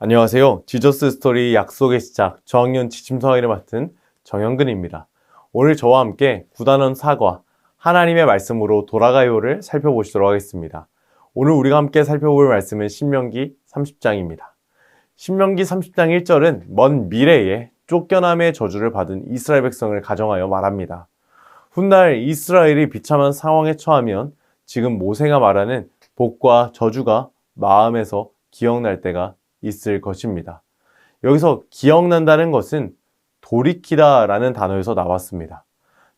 안녕하세요. 지저스 스토리 약속의 시작 저학년 지침서기를 맡은 정현근입니다. 오늘 저와 함께 9단원 사과 하나님의 말씀으로 돌아가요를 살펴보시도록 하겠습니다. 오늘 우리가 함께 살펴볼 말씀은 신명기 30장입니다. 신명기 30장 1절은 먼 미래에 쫓겨남의 저주를 받은 이스라엘 백성을 가정하여 말합니다. 훗날 이스라엘이 비참한 상황에 처하면 지금 모세가 말하는 복과 저주가 마음에서 기억날 때가 있을 것입니다. 여기서 기억난다는 것은 돌이키다 라는 단어에서 나왔습니다.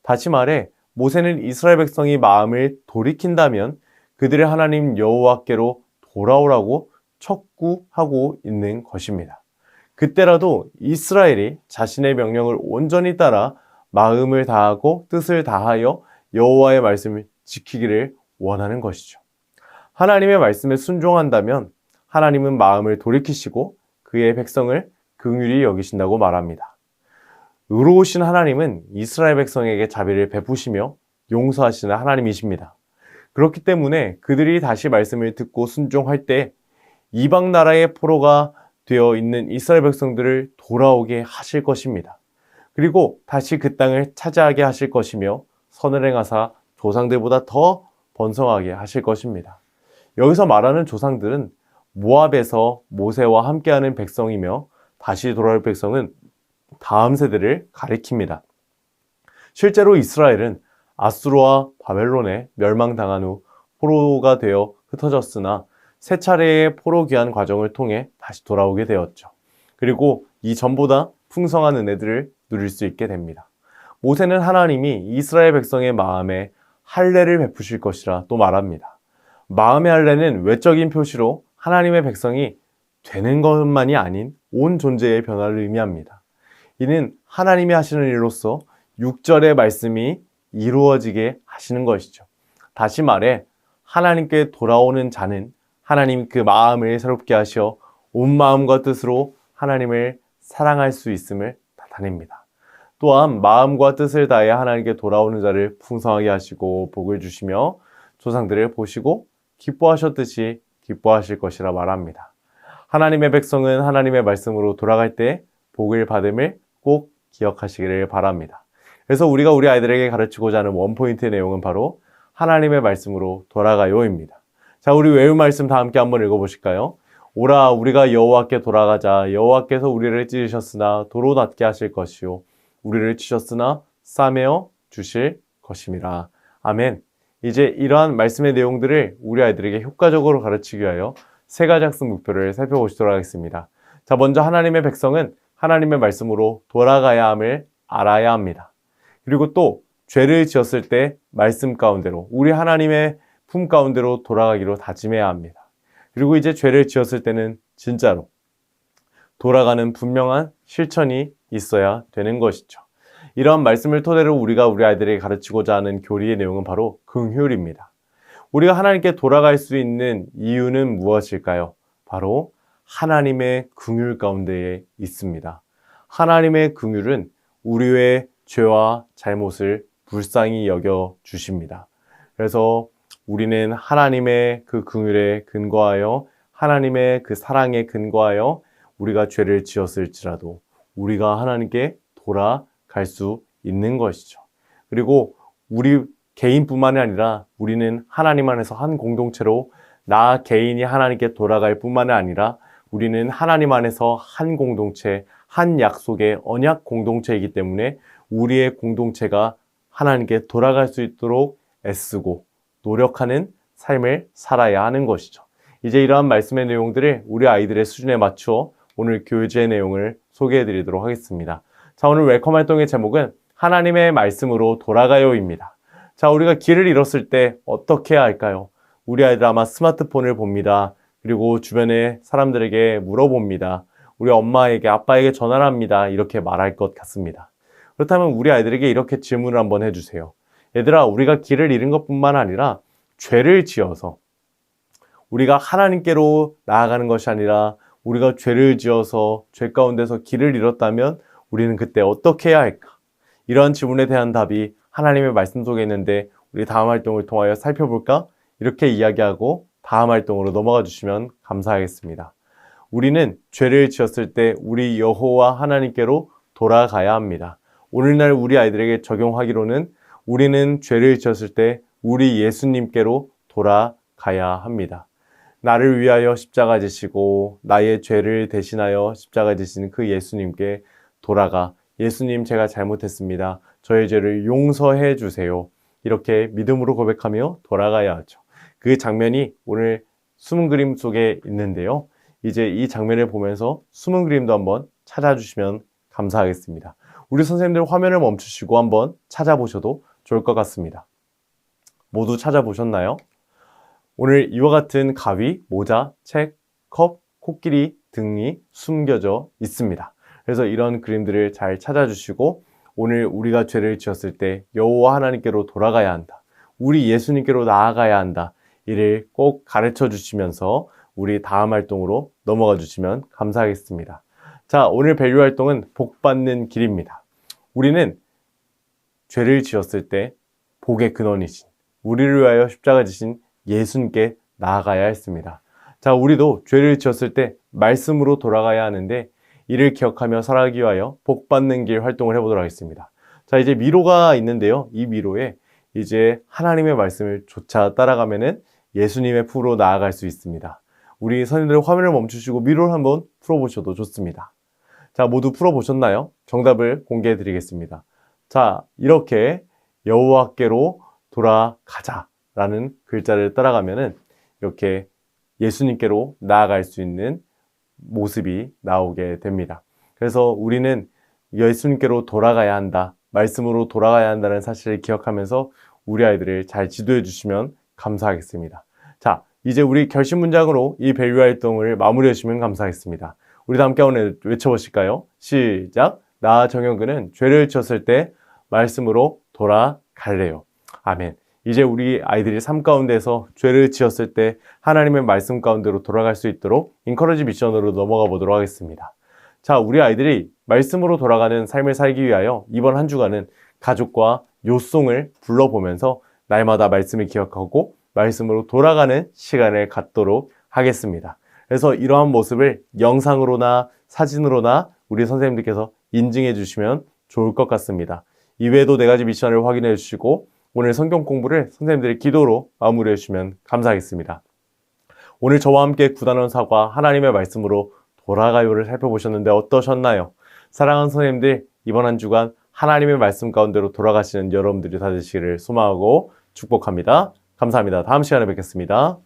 다시 말해 모세는 이스라엘 백성이 마음을 돌이킨다면 그들의 하나님 여호와께로 돌아오라고 촉구하고 있는 것입니다. 그때라도 이스라엘이 자신의 명령을 온전히 따라 마음을 다하고 뜻을 다하여 여호와의 말씀을 지키기를 원하는 것이죠. 하나님의 말씀에 순종한다면 하나님은 마음을 돌이키시고 그의 백성을 긍휼히 여기신다고 말합니다. 의로우신 하나님은 이스라엘 백성에게 자비를 베푸시며 용서하시는 하나님이십니다. 그렇기 때문에 그들이 다시 말씀을 듣고 순종할 때 이방 나라의 포로가 되어 있는 이스라엘 백성들을 돌아오게 하실 것입니다. 그리고 다시 그 땅을 차지하게 하실 것이며 선을 행하사 조상들보다 더 번성하게 하실 것입니다. 여기서 말하는 조상들은 모압에서 모세와 함께하는 백성이며 다시 돌아올 백성은 다음 세대를 가리킵니다. 실제로 이스라엘은 아수르와 바벨론에 멸망당한 후 포로가 되어 흩어졌으나 세 차례의 포로 귀환 과정을 통해 다시 돌아오게 되었죠. 그리고 이전보다 풍성한 은혜들을 누릴 수 있게 됩니다. 모세는 하나님이 이스라엘 백성의 마음에 할례를 베푸실 것이라 또 말합니다. 마음의 할례는 외적인 표시로 하나님의 백성이 되는 것만이 아닌 온 존재의 변화를 의미합니다. 이는 하나님이 하시는 일로서 6절의 말씀이 이루어지게 하시는 것이죠. 다시 말해 하나님께 돌아오는 자는 하나님 그 마음을 새롭게 하셔 온 마음과 뜻으로 하나님을 사랑할 수 있음을 나타냅니다. 또한 마음과 뜻을 다해 하나님께 돌아오는 자를 풍성하게 하시고 복을 주시며 조상들을 보시고 기뻐하셨듯이 기뻐하실 것이라 말합니다. 하나님의 백성은 하나님의 말씀으로 돌아갈 때 복을 받음을 꼭 기억하시기를 바랍니다. 그래서 우리가 우리 아이들에게 가르치고자 하는 원포인트의 내용은 바로 하나님의 말씀으로 돌아가요입니다. 자, 우리 외운 말씀 다 함께 한번 읽어보실까요? 오라 우리가 여호와께 돌아가자. 여호와께서 우리를 찢으셨으나 도로 낫게 하실 것이요 우리를 치셨으나 싸매어 주실 것임이라. 아멘. 이제 이러한 말씀의 내용들을 우리 아이들에게 효과적으로 가르치기 위하여 세 가지 학습 목표를 살펴보시도록 하겠습니다. 자, 먼저 하나님의 백성은 하나님의 말씀으로 돌아가야 함을 알아야 합니다. 그리고 또 죄를 지었을 때 말씀 가운데로 우리 하나님의 품 가운데로 돌아가기로 다짐해야 합니다. 그리고 이제 죄를 지었을 때는 진짜로 돌아가는 분명한 실천이 있어야 되는 것이죠. 이러한 말씀을 토대로 우리가 우리 아이들에게 가르치고자 하는 교리의 내용은 바로 긍휼입니다. 우리가 하나님께 돌아갈 수 있는 이유는 무엇일까요? 바로 하나님의 긍휼 가운데에 있습니다. 하나님의 긍휼은 우리의 죄와 잘못을 불쌍히 여겨 주십니다. 그래서 우리는 하나님의 그 긍휼에 근거하여 하나님의 그 사랑에 근거하여 우리가 죄를 지었을지라도 우리가 하나님께 돌아갈 수 있는 것이죠. 그리고 우리 개인뿐만이 아니라 우리는 하나님 안에서 한 공동체로 나 개인이 하나님께 돌아갈 뿐만이 아니라 우리는 하나님 안에서 한 공동체, 한 약속의 언약 공동체이기 때문에 우리의 공동체가 하나님께 돌아갈 수 있도록 애쓰고 노력하는 삶을 살아야 하는 것이죠. 이제 이러한 말씀의 내용들을 우리 아이들의 수준에 맞추어 오늘 교재의 내용을 소개해 드리도록 하겠습니다. 자, 오늘 웰컴 활동의 제목은 하나님의 말씀으로 돌아가요입니다. 자, 우리가 길을 잃었을 때 어떻게 해야 할까요? 우리 아이들 아마 스마트폰을 봅니다. 그리고 주변의 사람들에게 물어봅니다. 우리 엄마에게 아빠에게 전화를 합니다. 이렇게 말할 것 같습니다. 그렇다면 우리 아이들에게 이렇게 질문을 한번 해주세요. 얘들아, 우리가 길을 잃은 것뿐만 아니라 죄를 지어서 우리가 하나님께로 나아가는 것이 아니라 우리가 죄를 지어서 죄 가운데서 길을 잃었다면 우리는 그때 어떻게 해야 할까? 이러한 질문에 대한 답이 하나님의 말씀 속에 있는데 우리 다음 활동을 통하여 살펴볼까? 이렇게 이야기하고 다음 활동으로 넘어가 주시면 감사하겠습니다. 우리는 죄를 지었을 때 우리 여호와 하나님께로 돌아가야 합니다. 오늘날 우리 아이들에게 적용하기로는 우리는 죄를 지었을 때 우리 예수님께로 돌아가야 합니다. 나를 위하여 십자가 지시고 나의 죄를 대신하여 십자가 지신 그 예수님께 돌아가 예수님 제가 잘못했습니다. 저의 죄를 용서해 주세요. 이렇게 믿음으로 고백하며 돌아가야 하죠. 그 장면이 오늘 숨은 그림 속에 있는데요. 이제 이 장면을 보면서 숨은 그림도 한번 찾아주시면 감사하겠습니다. 우리 선생님들 화면을 멈추시고 한번 찾아보셔도 좋을 것 같습니다. 모두 찾아보셨나요? 오늘 이와 같은 가위, 모자, 책, 컵, 코끼리 등이 숨겨져 있습니다. 그래서 이런 그림들을 잘 찾아주시고 오늘 우리가 죄를 지었을 때 여호와 하나님께로 돌아가야 한다. 우리 예수님께로 나아가야 한다. 이를 꼭 가르쳐 주시면서 우리 다음 활동으로 넘어가 주시면 감사하겠습니다. 자, 오늘 밸류 활동은 복 받는 길입니다. 우리는 죄를 지었을 때 복의 근원이신 우리를 위하여 십자가 지신 예수님께 나아가야 했습니다. 자, 우리도 죄를 지었을 때 말씀으로 돌아가야 하는데 이를 기억하며 살아가기 위하여 복 받는 길 활동을 해보도록 하겠습니다. 자, 이제 미로가 있는데요. 이 미로에 이제 하나님의 말씀을 조차 따라가면은 예수님의 품으로 나아갈 수 있습니다. 우리 선생님들 화면을 멈추시고 미로를 한번 풀어보셔도 좋습니다. 자, 모두 풀어보셨나요? 정답을 공개해 드리겠습니다. 자, 이렇게 여호와께로 돌아가자 라는 글자를 따라가면은 이렇게 예수님께로 나아갈 수 있는 모습이 나오게 됩니다. 그래서 우리는 예수님께로 돌아가야 한다, 말씀으로 돌아가야 한다는 사실을 기억하면서 우리 아이들을 잘 지도해 주시면 감사하겠습니다. 자, 이제 우리 결심 문장으로 이 밸류 활동을 마무리해 주시면 감사하겠습니다. 우리 다 함께 오늘 외쳐보실까요? 시작! 나 정영근은 죄를 지었을 때 말씀으로 돌아갈래요. 아멘. 이제 우리 아이들이 삶 가운데서 죄를 지었을 때 하나님의 말씀 가운데로 돌아갈 수 있도록 인커러지 미션으로 넘어가 보도록 하겠습니다. 자, 우리 아이들이 말씀으로 돌아가는 삶을 살기 위하여 이번 한 주간은 가족과 요송을 불러보면서 날마다 말씀을 기억하고 말씀으로 돌아가는 시간을 갖도록 하겠습니다. 그래서 이러한 모습을 영상으로나 사진으로나 우리 선생님들께서 인증해 주시면 좋을 것 같습니다. 이외에도 4가지 미션을 확인해 주시고 오늘 성경 공부를 선생님들의 기도로 마무리해 주시면 감사하겠습니다. 오늘 저와 함께 9단원 사과 하나님의 말씀으로 돌아가요를 살펴보셨는데 어떠셨나요? 사랑하는 선생님들, 이번 한 주간 하나님의 말씀 가운데로 돌아가시는 여러분들이 다 되시기를 소망하고 축복합니다. 감사합니다. 다음 시간에 뵙겠습니다.